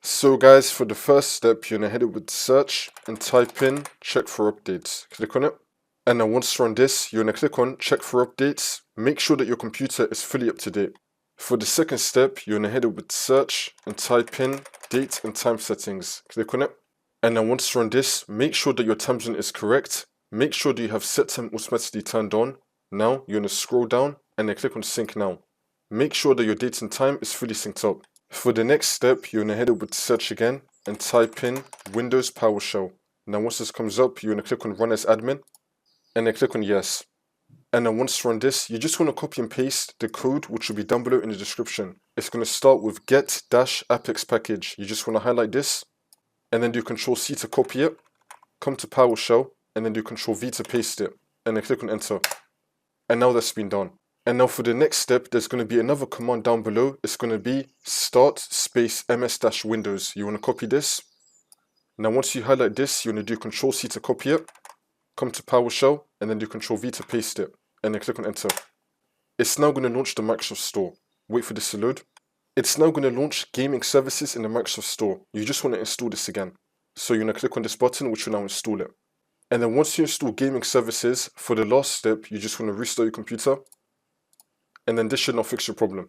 So guys, for the first step, you're gonna head over to search and type in check for updates. Click on it. And then once you're on this, you're gonna click on check for updates. Make sure that your computer is fully up to date. For the second step, you're gonna head over to search and type in date and time settings. Click on it. And then once you're on this, make sure that your time zone is correct. Make sure that you have set time automatically turned on. Now you're gonna scroll down and then click on sync now. Make sure that your date and time is fully synced up. For the next step, you're gonna head over to search again and type in Windows PowerShell. Now once this comes up, you're gonna click on run as admin and then click on yes. And then once you're on this, you just want to copy and paste the code which will be down below in the description. It's going to start with get-appxpackage. You just want to highlight this and then do Ctrl+C to copy it, come to PowerShell and then do Ctrl+V to paste it and then click on enter. And now that's been done. And now for the next step, there's going to be another command down below. It's going to be start space ms-windows. You want to copy this. Now once you highlight this, you're going to do Ctrl+C to copy it, come to PowerShell and then do Ctrl+V to paste it and then click on enter. It's now going to launch the Microsoft Store. Wait for this to load. It's now going to launch gaming services in the Microsoft Store. You just want to install this again. So you're going to click on this button which will now install it. And then once you install gaming services, for the last step, you just want to restart your computer. And then this should now fix your problem.